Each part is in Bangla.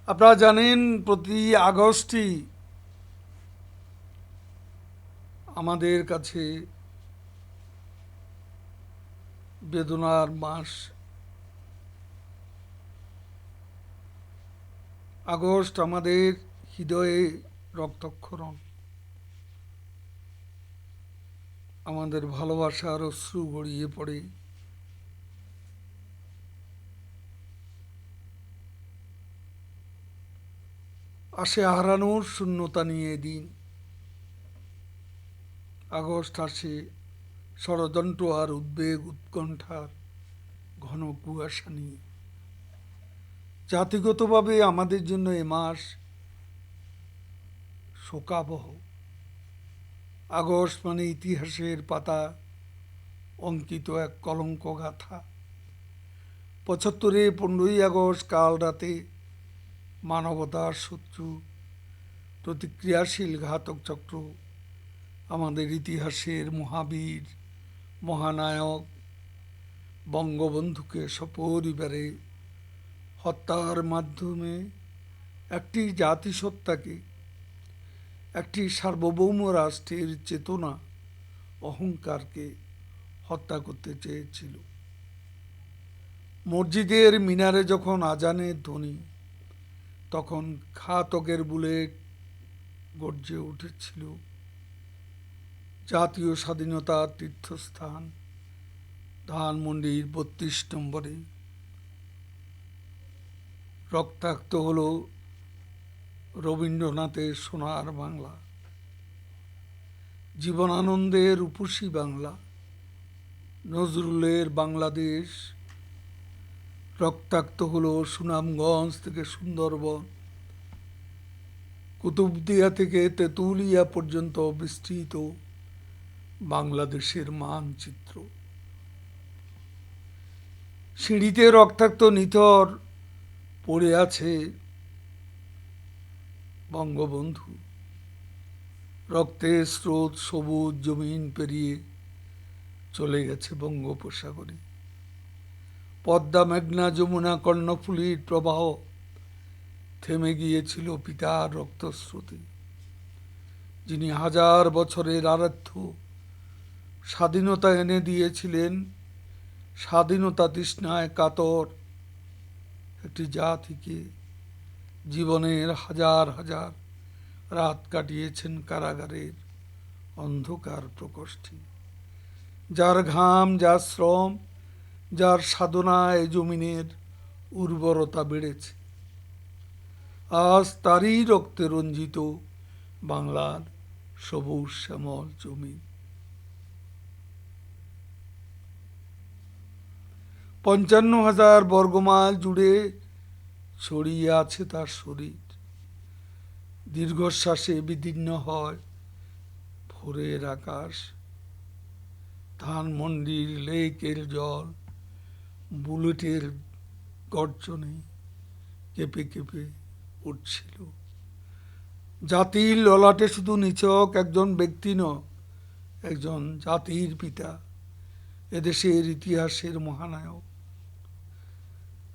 আপনারা জানেন প্রতি আগস্টই আমাদের কাছে বেদনার মাস। আগস্ট আমাদের হৃদয়ে রক্তক্ষরণ, আমাদের ভালোবাসার অশ্রু গড়িয়ে পড়ে। আসে হারানোর শূন্যতা নিয়ে দিন। আগস্ট আসে ষড়যন্ত্র আর উদ্বেগ উৎকণ্ঠার ঘন কুয়াশা নিয়ে। জাতিগতভাবে আমাদের জন্য এ মাস শোকাবহ। আগস্ট মানে ইতিহাসের পাতা অঙ্কিত এক কলঙ্ক গাথা। ৭৫ 15ই আগস্ট কাল রাতে মানবতার শত্রু, প্রতিক্রিয়াশীল ঘাতক চক্র, আমাদের ইতিহাসের মহাবীর মহানায়ক বঙ্গবন্ধুকে সপরিবারে হত্যার মাধ্যমে একটি জাতিসত্তাকে, একটি সার্বভৌম রাষ্ট্রের চেতনা অহংকারকে হত্যা করতে চেয়েছিল। মসজিদের মিনারে যখন আজানের ধ্বনি, তখন ঘাতকের বুলেট গর্জে উঠেছিল জাতীয় স্বাধীনতার তীর্থস্থান ধানমন্ডির ৩২ নম্বরে। রক্তাক্ত হল রবীন্দ্রনাথের সোনার বাংলা, জীবনানন্দের রূপসী বাংলা, নজরুলের বাংলাদেশ। রক্তাক্ত হল সুনামগঞ্জ থেকে সুন্দরবন, কুতুবদিয়া থেকে তেঁতুলিয়া পর্যন্ত বিস্তৃত বাংলাদেশের মানচিত্র। সিঁড়িতে রক্তাক্ত নিথর পড়ে আছে বঙ্গবন্ধু। রক্তের স্রোত সবুজ জমিন পেরিয়ে চলে গেছে বঙ্গোপসাগরে। পদ্মা, মেঘনা, যমুনা, কর্ণফুলীর প্রবাহ থেমে গিয়েছিল পিতার রক্তস্রোতে, যিনি হাজার বছরের আরাধ্য স্বাধীনতা এনে দিয়েছিলেন। স্বাধীনতা তৃষ্ণায় কাতর একটি জাতিকে জীবনের হাজার হাজার রাত কাটিয়েছেন কারাগারের অন্ধকার প্রকোষ্ঠে। যার ঘাম, যার শ্রম, যার সাধনায় জমিনের উর্বরতা বেড়েছে, আজ তারই রক্তে রঞ্জিত বাংলার সবুজ শ্যামল জমি। ৫৫,০০০ বর্গমাইল জুড়ে ছড়িয়ে আছে তার শরীর। দীর্ঘশ্বাসে বিদীর্ণ হয় ভোরের আকাশ। ধানমন্ডির লেকের জল বুলেটের গর্জনে কেঁপে কেঁপে উঠছিল। জাতির ললাটে শুধু নিছক একজন ব্যক্তি নয়, একজন জাতির পিতা, এদেশের ইতিহাসের মহানায়ক।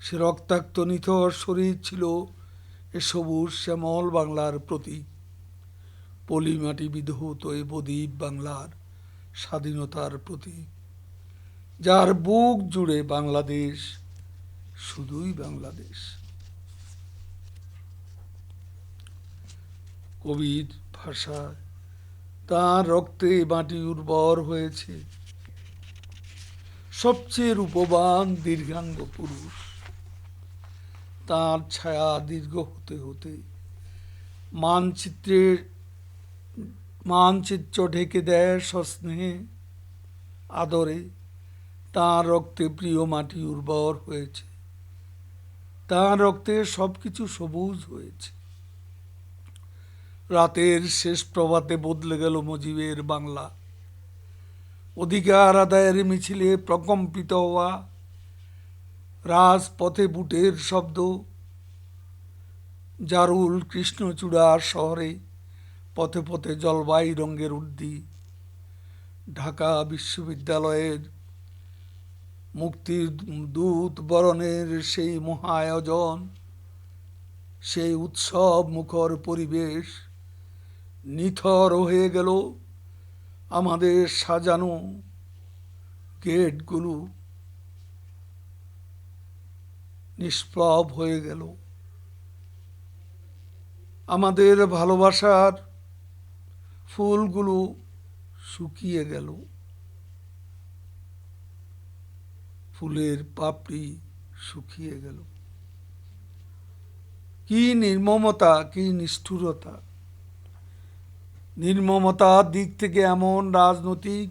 সে রক্তাক্ত নিথর শরীর ছিল এ সবুজ শ্যামল বাংলার প্রতীক। পলিমাটি বিধৌত এ বদ্বীপ বাংলার স্বাধীনতার প্রতীক, যার বুক জুড়ে বাংলাদেশ, শুধুই বাংলাদেশ। কবির ভাষায়, তাঁর রক্তে মাটি উর্বর হয়েছে সবচেয়ে রূপবান দীর্ঘাঙ্গ পুরুষ। তাঁর ছায়া দীর্ঘ হতে হতে মানচিত্র ঢেকে দেয় সস্নেহে আদরে। তাঁর রক্তে প্রিয় মাটি উর্বর হয়েছে, তাঁর রক্তে সবকিছু সবুজ হয়েছে। রাতের শেষ প্রভাতে বদলে গেল মুজিবের বাংলা। অধিকার আদায়ের মিছিলে প্রকম্পিত হওয়া রাজপথে বুটের শব্দ, জারুল কৃষ্ণচূড়ার শহরে পথে পথে জলবাই রঙের উর্দি। ঢাকা বিশ্ববিদ্যালয়ের মুক্তির দূত বরণের সেই মহায়োজন, সেই উৎসব মুখর পরিবেশ নিথর হয়ে গেল। আমাদের সাজানো গেটগুলো নিষ্প্রভ হয়ে গেল। আমাদের ভালোবাসার ফুলগুলো শুকিয়ে গেল। ফুলের পাপড়ি শুকিয়ে গেল। কি নির্মমতা, কি নিষ্ঠুরতা! নির্মমতার দিক থেকে এমন রাজনৈতিক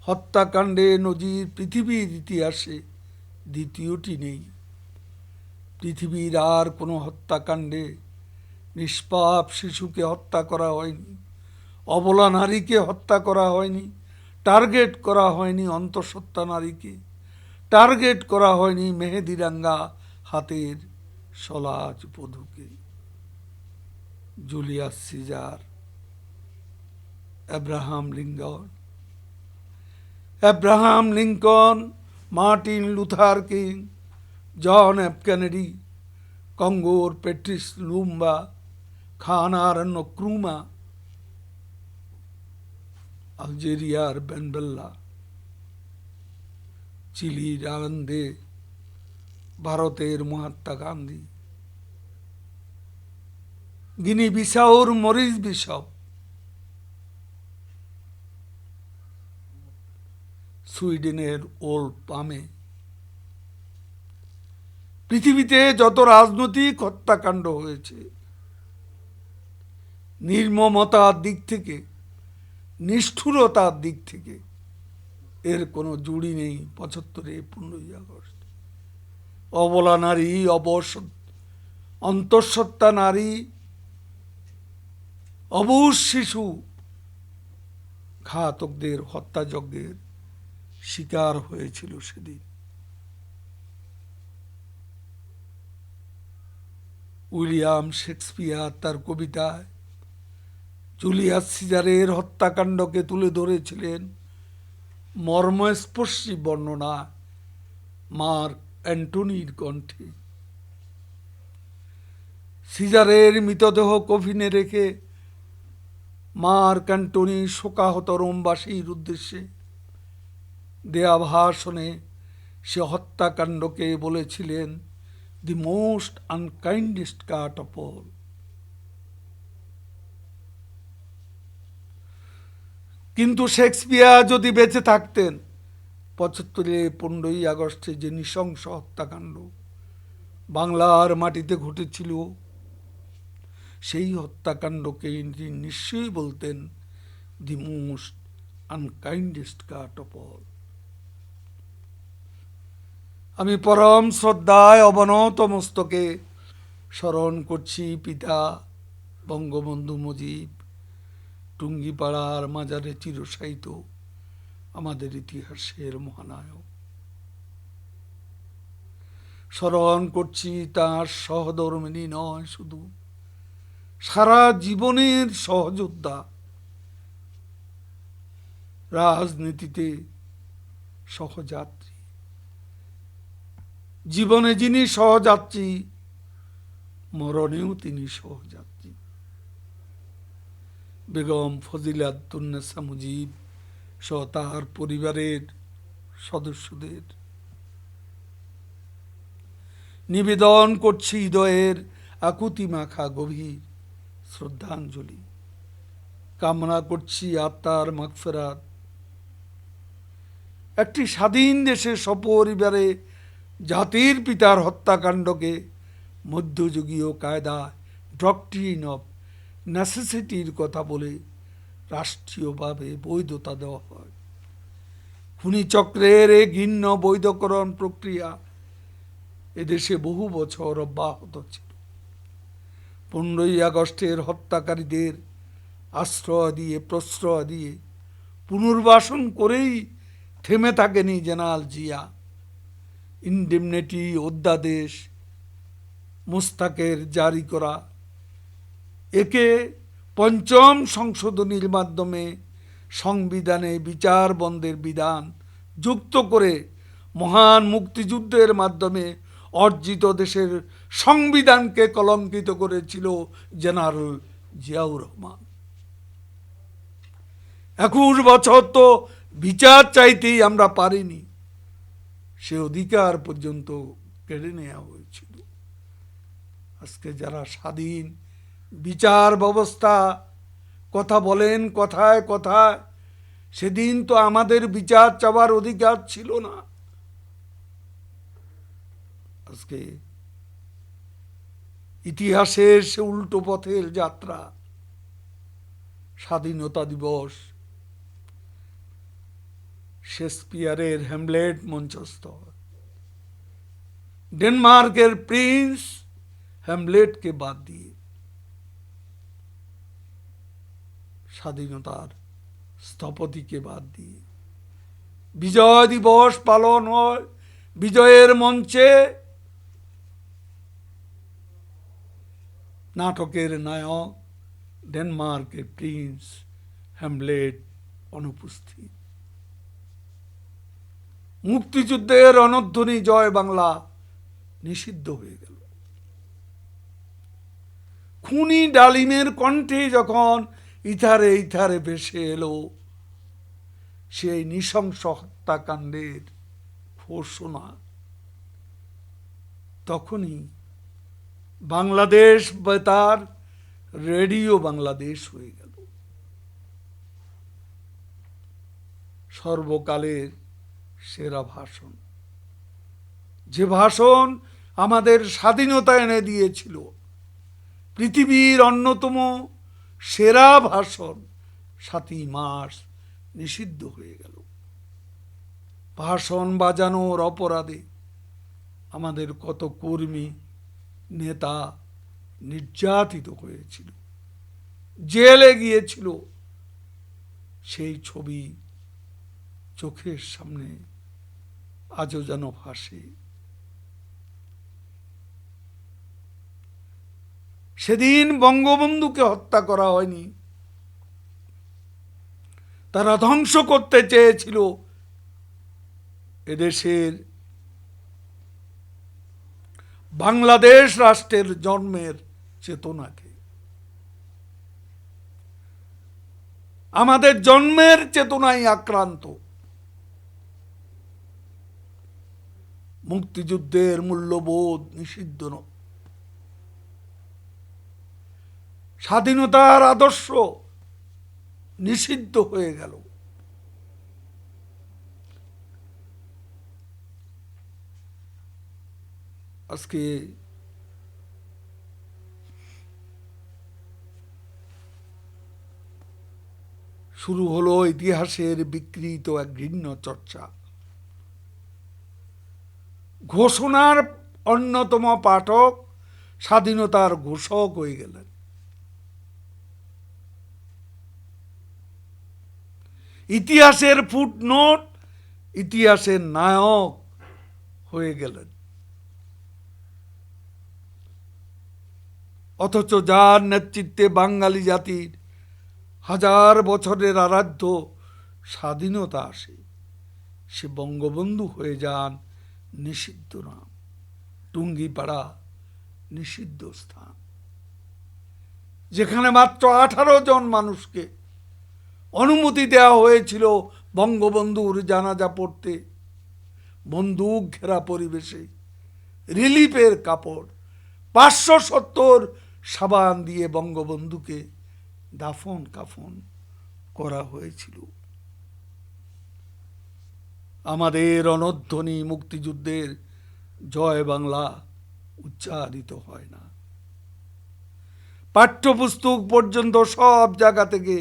হত্যাকাণ্ডে নজির পৃথিবীর ইতিহাসে দ্বিতীয়টি নেই। পৃথিবীর আর কোনো হত্যাকাণ্ডে নিষ্পাপ শিশুকে হত্যা করা হয়নি, অবলা নারীকে হত্যা করা হয়নি, টার্গেট করা হয়নি অন্তঃসত্ত্বা নারীকে, টার্গেট করা হয়নি মেহেদিরাঙ্গা হাতের সলাজ বধূকে। Julius Caesar, Abraham Lincoln, Martin Luther King, John F Kennedy, কঙ্গোর পেট্রিস লুম্বা, খানার নক্রুমা, আলজেরিয়ার বেনবেল্লা, চিলির আনন্দে ভারতের মহাত্মা গান্ধী, গিনি বিসাউর মরিস বিশপ, সুইডেনের ওল্ড পামে। পৃথিবীতে যত রাজনৈতিক হত্যাকাণ্ড হয়েছে, নির্মমতার দিক থেকে, নিষ্ঠুরতার দিক থেকে এর কোনো জুড়ি নেই ৭৫-এ ১৫ই আগস্ট। অবলা নারী, অন্তঃসত্ত্বা নারী, অবুঝ শিশু ঘাতকদের হত্যাযজ্ঞের শিকার হয়েছিল সেদিন। উইলিয়াম শেক্সপিয়ার তার কবিতায় জুলিয়াস সিজারের হত্যাকাণ্ডকে তুলে ধরেছিলেন মর্মস্পর্শী বর্ণনা মার্ক অ্যান্টনির কণ্ঠে। সিজারের মৃতদেহ কফিনে রেখে মার্ক অ্যান্টনি শোকাহত রোমবাসীর উদ্দেশ্যে দেয়া ভাষণে সে হত্যাকাণ্ডকে বলেছিলেন the most unkindest cut of all. কিন্তু শেক্সপিয়ার যদি বেঁচে থাকতেন, ৭৫-এ ১৫ই আগস্টে যে নৃশংস হত্যাকাণ্ড বাংলার মাটিতে ঘটেছিল, সেই হত্যাকাণ্ডকে নিশ্চয়ই বলতেন the most unkindest cut of all. আমি পরম শ্রদ্ধায় অবনত মস্তকে স্মরণ করছি পিতা বঙ্গবন্ধু মুজিব, টুঙ্গিপাড়ার মাজারে চিরশায়িত আমাদের ইতিহাসের মহানায়ক। স্মরণ করছি তার সহধর্মিণী নয় শুধু, সারা জীবনের সহযোদ্ধা, রাজনীতিতে সহযাত্রী, জীবনে যিনি সহযাত্রী, মরণেও তিনি সহযাত্রী, বেগম ফজিলাতুন্নেসা মুজিব সহ তার পরিবারের সদস্যদের নিবেদন করছি হৃদয়ের আকুতি মাখা গভীর শ্রদ্ধাঞ্জলি। কামনা করছি আত্মার মাগফিরাত। একটি স্বাধীন দেশে সপরিবারে জাতির পিতার হত্যাকাণ্ডকে মধ্যযুগীয় কায়দা ডক্ট্রিন অফ নেসেসিটির কথা বলে রাষ্ট্রীয়ভাবে বৈধতা দেওয়া হয়। খুনি চক্রের এ ঘৃণ্য বৈধকরণ প্রক্রিয়া এদেশে বহু বছর অব্যাহত ছিল। ১৫ই আগস্টের হত্যাকারীদের আশ্রয় দিয়ে, প্রশ্রয় দিয়ে, পুনর্বাসন করেই থেমে থাকেনি জেনারেল জিয়া। ইনডেমনিটি অধ্যাদেশ মোস্তাকের জারি করা, একে পঞ্চম সংশোধনীর মাধ্যমে সংবিধানে বিচার বন্ধের বিধান যুক্ত করে মহান মুক্তিযুদ্ধের মাধ্যমে অর্জিত দেশের সংবিধানকে কলঙ্কিত করেছিল জেনারেল জিয়াউর রহমান। 21 বছর তো বিচার চাইতেই আমরা পারিনি, সে অধিকার পর্যন্ত কেড়ে নেওয়া হয়েছিল। আজকে যারা স্বাধীন বিচার ব্যবস্থা কথা বলেন কথায় কথায়, সেদিন তো আমাদের বিচার চাওয়ার অধিকার ছিল না। আজকে ইতিহাসের সে উল্টো পথের যাত্রা। স্বাধীনতা দিবস, শেক্সপিয়ারের হ্যামলেট মঞ্চস্থ, ডেনমার্কের প্রিন্স হ্যামলেটকে বাদ দিয়ে স্বাধীনতার স্থপতিকে বাদ দিয়ে বিজয় দিবস পালন হয়। বিজয়ের মঞ্চে নাটকের নায়ক ডেনমার্কের প্রিন্স হ্যামলেট অনুপস্থিত। মুক্তিযুদ্ধের রণধ্বনি জয় বাংলা নিষিদ্ধ হয়ে গেল। খুনি ডালিমের কণ্ঠে যখন ইথারে ইথারে ভেসে এলো সেই নৃশংস হত্যাকাণ্ডের ঘোষণা, তখনই বাংলাদেশ বেতার রেডিও বাংলাদেশ হয়ে গেল। সর্বকালের সেরা ভাষণ, যে ভাষণ আমাদের স্বাধীনতা এনে দিয়েছিল, পৃথিবীর অন্যতম সেরা ভাষণ, 7ই মার্চ নিষিদ্ধ হয়ে গেল। ভাষণ বাজানোর অপরাধে আমাদের কত কর্মী নেতা নির্যাতিত হয়েছিল, জেলে গিয়েছিল। সেই ছবি চোখের সামনে আজও যেন ভাসে। সেদিন বঙ্গবন্ধুকে হত্যা করা হয়নি, তারা ধ্বংস করতে চেয়েছিল এদেশের বাংলাদেশ রাষ্ট্রের জন্মের চেতনাকে। আমাদের জন্মের চেতনায় আক্রান্ত। মুক্তিযুদ্ধের মূল্যবোধ নিষিদ্ধ, স্বাধীনতার আদর্শ নিষিদ্ধ হয়ে গেল। আজকে শুরু হলো ইতিহাসের বিকৃত এক ঘৃণ্য চর্চা। ঘোষণার অন্যতম পাঠক স্বাধীনতার ঘোষক হয়ে গেলেন। ইতিহাসের ফুটনোট ইতিহাসের নায়ক হয়ে গেলেন। অথচ যার নেতৃত্বে বাঙালি জাতির হাজার বছরের আরাধ্য স্বাধীনতা আসে, সে বঙ্গবন্ধু হয়ে যান নিষিদ্ধ নাম। টুঙ্গিপাড়া নিষিদ্ধ স্থান, যেখানে মাত্র 18 জন মানুষকে অনুমতি দেওয়া হয়েছিল বঙ্গবন্ধুর জানাজা পড়তে। বন্দুক ঘেরা পরিবেশে, রিলিফের কাপড়, 570 সাবান দিয়ে বঙ্গবন্ধুকে দাফন কাফন করা হয়েছিল। আমাদের রণধ্বনি মুক্তিযুদ্ধের জয় বাংলা উচ্চারিত হয় না। পাঠ্যপুস্তক পর্যন্ত সব জায়গা থেকে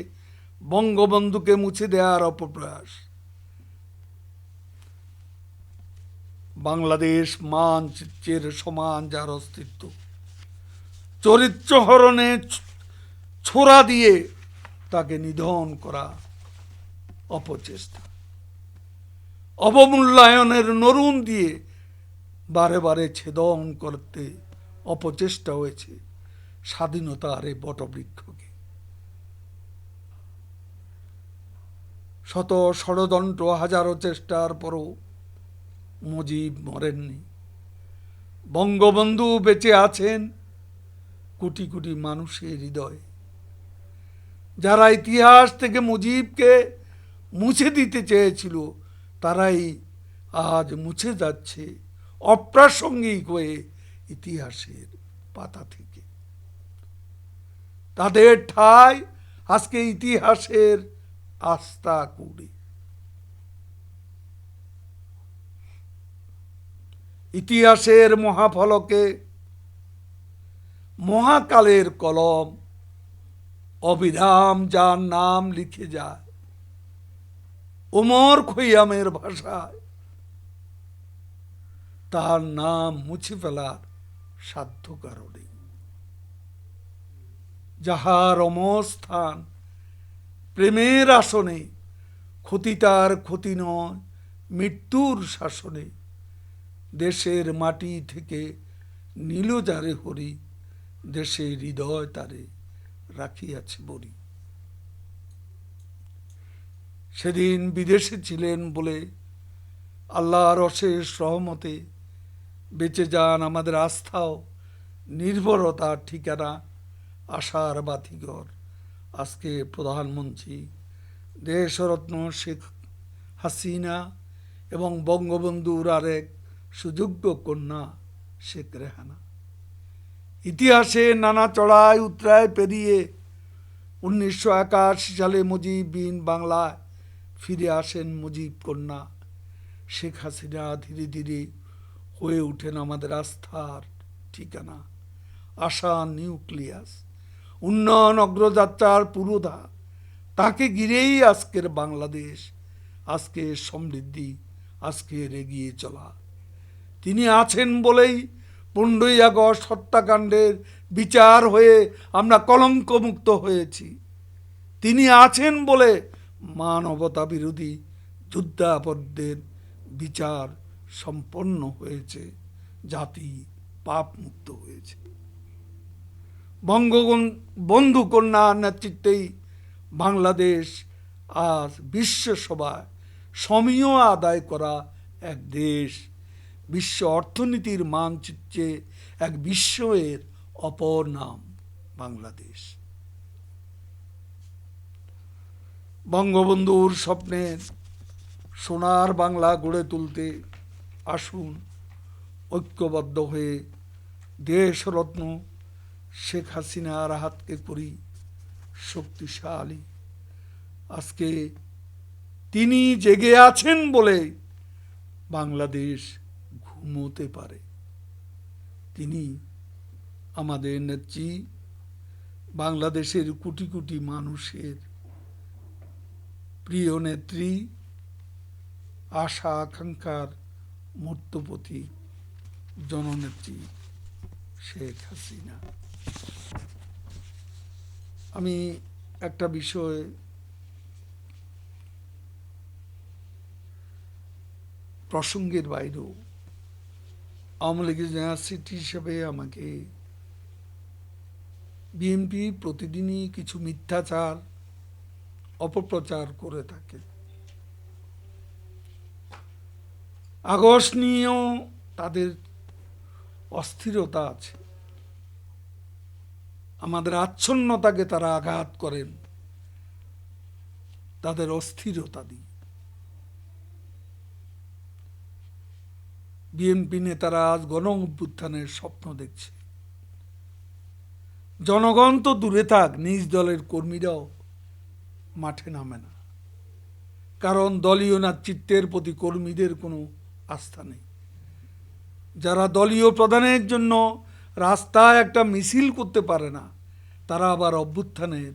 বঙ্গবন্ধুকে মুছে দেওয়ার অপপ্রয়াস। বাংলাদেশ মানচিত্রের সমান যার অস্তিত্ব, চরিত্র হরণে ছোরা দিয়ে তাকে নিধন করা অপচেষ্টা। অবমূল্যায়নের নরুন দিয়ে বারে বারে ছেদন করতে অপচেষ্টা হয়েছে স্বাধীনতার এই বটবৃক্ষকে। শত ষড়যন্ত্র, হাজারো চেষ্টার পরও মুজিব মরেননি। বঙ্গবন্ধু বেঁচে আছেন কোটি কোটি মানুষের হৃদয়ে। যারা ইতিহাস থেকে মুজিবকে মুছে দিতে চেয়েছিল, তারাই আজ মুছে যাচ্ছে অপ্রাসঙ্গিক হয়ে ইতিহাসের পাতা থেকে। তাদের ঠাঁই আজকে ইতিহাসের আস্থা কুড়ে। ইতিহাসের মহাফলকে মহাকালের কলম অবিরাম যার নাম লিখে যায় ওমর খৈয়ামের ভাষায়, তার নাম মুছে ফেলার সাধ্য কারণে। যাহার অমস্থান প্রেমের আসনে, ক্ষতি তার ক্ষতি নয় মৃত্যুর শাসনে। দেশের মাটি থেকে নীল যারে হরি, দেশের হৃদয় তারে রাখিয়াছে বরি। সেদিন বিদেশে ছিলেন বলে আল্লাহর অশেষ রহমতে বেঁচে যান আমাদের আস্থাও নির্ভরতার ঠিকানা আশার বাতিঘর। আজকে প্রধানমন্ত্রী দেশরত্ন শেখ হাসিনা এবং বঙ্গবন্ধুর আরেক সুযোগ্য কন্যা শেখ রেহানা। ইতিহাসে নানা চড়াই উতরায় পেরিয়ে 1981 সালে মুজিব বিন বাংলায় ফিরে আসেন মুজিব কন্যা শেখ হাসিনা। ধীরে ধীরে হয়ে ওঠেন আমাদের আস্থার ঠিকানা, আশার নিউক্লিয়াস, উন্নয়ন অগ্রযাত্রার পুরোধা। তাকে ঘিরেই আজকের বাংলাদেশ, আজকের সমৃদ্ধি, আজকের এগিয়ে চলা। তিনি আছেন বলেই 15ই আগস্ট হত্যাকাণ্ডের বিচার হয়ে আমরা কলঙ্কমুক্ত হয়েছি। তিনি আছেন বলে মানবতা বিরোধী যুদ্ধাপরাধীদের বিচার সম্পন্ন হয়েছে, জাতি পাপ মুক্ত হয়েছে। বঙ্গবন্ধু কন্যার নেতৃত্বেই বাংলাদেশ আজ বিশ্বসভায় সমীহ আদায় করা এক দেশ, বিশ্ব অর্থনীতির মানচিত্রে এক বিশ্বের অপর নাম বাংলাদেশ। বঙ্গবন্ধুর স্বপ্নের সোনার বাংলা গড়ে তুলতে আসুন ঐক্যবদ্ধ হয়ে দেশরত্ন শেখ হাসিনার হাতকে করি শক্তিশালী। আজকে তিনি জেগে আছেন বলে বাংলাদেশ ঘুমোতে পারে। তিনি আমাদের নেত্রী, বাংলাদেশের কোটি কোটি মানুষের প্রিয় নেত্রী, আশা আকাঙ্ক্ষার মূর্তপতি জননেত্রী শেখ হাসিনা। আমি একটা বিষয় প্রসঙ্গের বাইরেও, আওয়ামী লীগের জেনারেল সেক্রেটারি হিসেবে আমাকে বিএনপি প্রতিদিনই কিছু মিথ্যাচার অপপ্রচার করে থাকে। আগস্ট নিয়েও তাদের অস্থিরতা আছে, আমাদের আচ্ছন্নতাকে তারা আঘাত করেন তাদের অস্থিরতা দিয়ে। বিএনপি নেতারা আজ গণ অভ্যুত্থানের স্বপ্ন দেখছে। জনগণ তো দূরে থাক, নিজ দলের কর্মীরাও মাঠে নামে না, কারণ দলীয় নেতৃত্বের প্রতি কর্মীদের কোনো আস্থা নেই। যারা দলীয় প্রধানের জন্য রাস্তায় একটা মিছিল করতে পারে না, তারা আবার অভ্যুত্থানের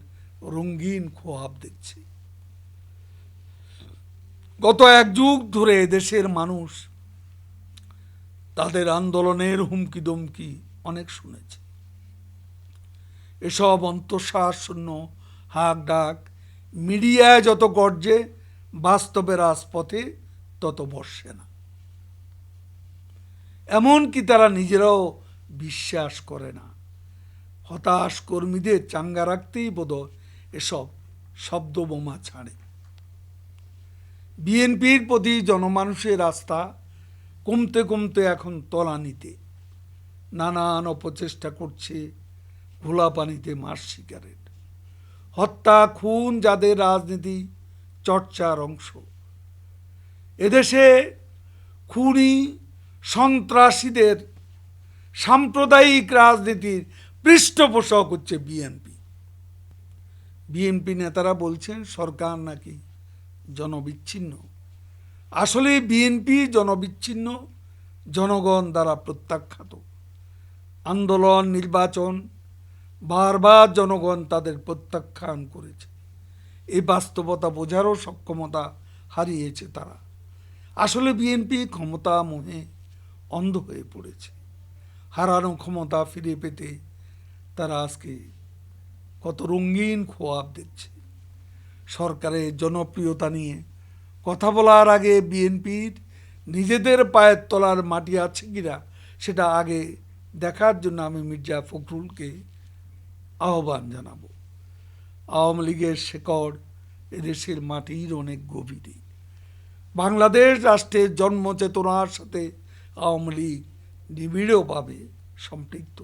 রঙিন খোয়াব দেখছে। গত এক যুগ ধরে দেশের মানুষ তাদের আন্দোলনের হুমকি দমকি অনেক শুনেছে। এসব অন্তঃসার শূন্য হাক ডাক মিডিয়ায় যত গর্জে, বাস্তবে রাজপথে তত বসে না। এমনকি তারা নিজেরাও বিশ্বাস করে না। হতাশ কর্মীদের চাঙ্গা রাখতেই বোধহয় এসব শব্দ বোমা ছাড়ে। বিএনপির প্রতি জনমানুষের আস্থা কমতে কমতে এখন তলানিতে। নানান অপচেষ্টা করছে ঘোলা পানিতে মাছ শিকারের। হত্যা খুন যাদের রাজনীতি চর্চার অংশ। এদেশে খুনি সন্ত্রাসীদের সাম্প্রদায়িক রাজনীতির পৃষ্ঠপোষক হচ্ছে বিএনপি। বিএনপি নেতারা বলছেন সরকার নাকি জনবিচ্ছিন্ন। আসলে বিএনপি জনবিচ্ছিন্ন, জনগণ দ্বারা প্রত্যাখ্যাত। আন্দোলন, নির্বাচন, বারবার জনগণ তাদের প্রত্যাখ্যান করেছে। এই বাস্তবতা বোঝারও সক্ষমতা হারিয়েছে তারা। আসলে বিএনপি ক্ষমতা মোহে অন্ধ হয়ে পড়েছে। হারানো ক্ষমতা ফিরে পেতে তারা আজকে কত রঙিন খোয়াব দেখছে। সরকারের জনপ্রিয়তা নিয়ে কথা বলার আগে বিএনপির নিজেদের পায়ের তলার মাটি আছে কিনা সেটা আগে দেখার জন্য আমি মির্জা ফখরুলকে আহ্বান জানাবো। আওয়ামী লীগের শেকড় এদেশের মাটির অনেক গভীরে। বাংলাদেশ রাষ্ট্রের জন্ম চেতনার সাথে আওয়ামী লীগ নিবিড়ভাবে সম্পৃক্ত।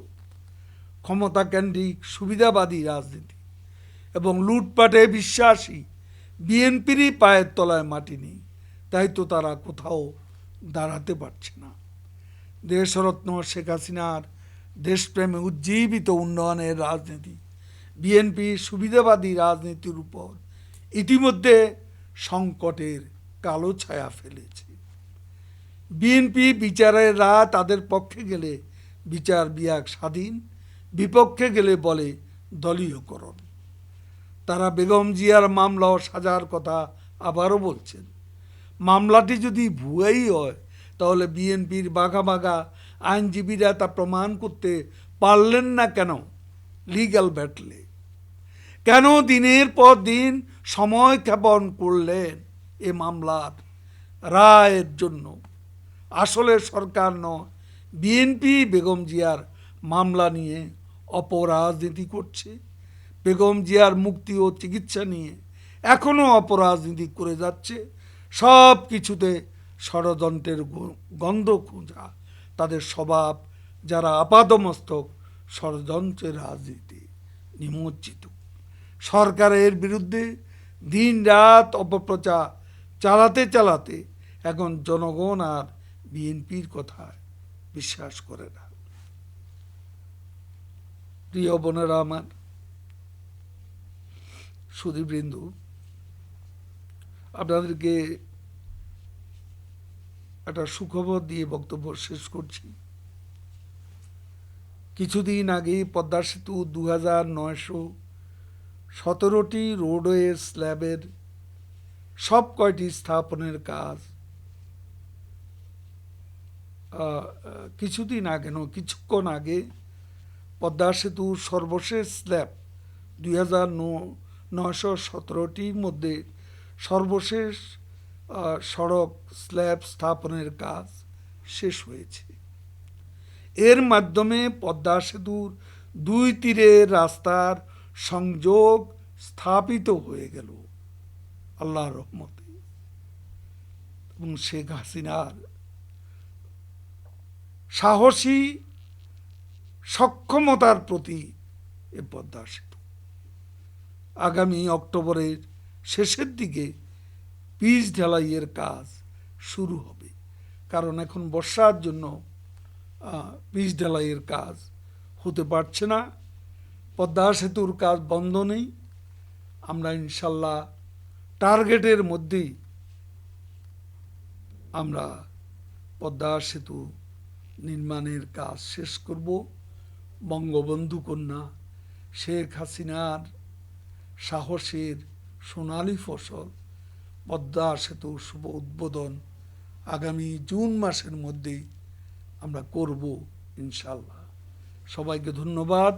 ক্ষমতাকেন্দ্রিক সুবিধাবাদী রাজনীতি এবং লুটপাটে বিশ্বাসী বিএনপিরই পায়ের তলায় মাটি নেই, তাই তো তারা কোথাও দাঁড়াতে পারছে না। দেশরত্ন শেখ হাসিনার দেশপ্রেমে উজ্জীবিত উন্নয়নের রাজনীতি বিএনপি সুবিধাবাদী রাজনীতির উপর ইতিমধ্যে সংকটের কালো ছায়া ফেলেছে। বিএনপি বিচারের রায় তাদের পক্ষে গেলে বিচার বিভাগ স্বাধীন, বিপক্ষে গেলে বলে দলীয়করণ। তারা বেগম জিয়ার মামলা ও সাজার কথা আবারও বলছেন। মামলাটি যদি ভুয়াই হয় তাহলে বিএনপির বাঘা বাঘা আইনজীবীরা তা প্রমাণ করতে পারলেন না কেন লিগ্যাল ব্যাটলে? কেন দিনের পর দিন সময় ক্ষেপণ করলেন এ মামলার রায়ের জন্য? আসলে সরকার নয়, বিএনপি বেগম জিয়ার মামলা নিয়ে অপরাজনীতি করছে। বেগম জিয়ার মুক্তি ও চিকিৎসা নিয়ে এখনও অপরাজনীতি করে যাচ্ছে। সব কিছুতে ষড়যন্ত্রের গন্ধ খোঁজা তাদের স্বভাব, যারা আপাদমস্তক ষড়যন্ত্রের রাজনীতি নিমজ্জিত। সরকারের বিরুদ্ধে দিন রাত অপপ্রচার চালাতে চালাতে এখন জনগণ আর বিএনপির কথা বিশ্বাস করে না। প্রিয় বোনেরা আমার, সুধীবৃন্দ, আপনাদেরকে একটা সুখবর দিয়ে বক্তব্য শেষ করছি। কিছুদিন আগে পদ্মা সেতু 2917টি রোডওয়ে স্ল্যাবের সব কয়টি স্থাপনের কাজ কিছুক্ষণ আগে পদ্মা সেতুর সর্বশেষ স্ল্যাব 2917টির মধ্যে সর্বশেষ সড়ক স্ল্যাব স্থাপনের কাজ শেষ হয়েছে। এর মাধ্যমে পদ্মা সেতুর দুই তীরের রাস্তার সংযোগ স্থাপিত হয়ে গেল আল্লাহর রহমতে। এবং শেখ হাসিনার সাহসী সক্ষমতার প্রতি এ পদ্মা সেতু। আগামী অক্টোবরের শেষের দিকে পিচ ঢালাইয়ের কাজ শুরু হবে, কারণ এখন বর্ষার জন্য পিচ ঢালাইয়ের কাজ হতে পারছে না। পদ্মা সেতুর কাজ বন্ধ নেই। আমরা ইনশাল্লাহ টার্গেটের মধ্যেই আমরা পদ্মা সেতু নির্মাণের কাজ শেষ করব। বঙ্গবন্ধু কন্যা শেখ হাসিনার সাহসের সোনালী ফসল পদ্মা সেতু শুভ উদ্বোধন আগামী জুন মাসের মধ্যেই আমরা করব ইনশাল্লাহ। সবাইকে ধন্যবাদ।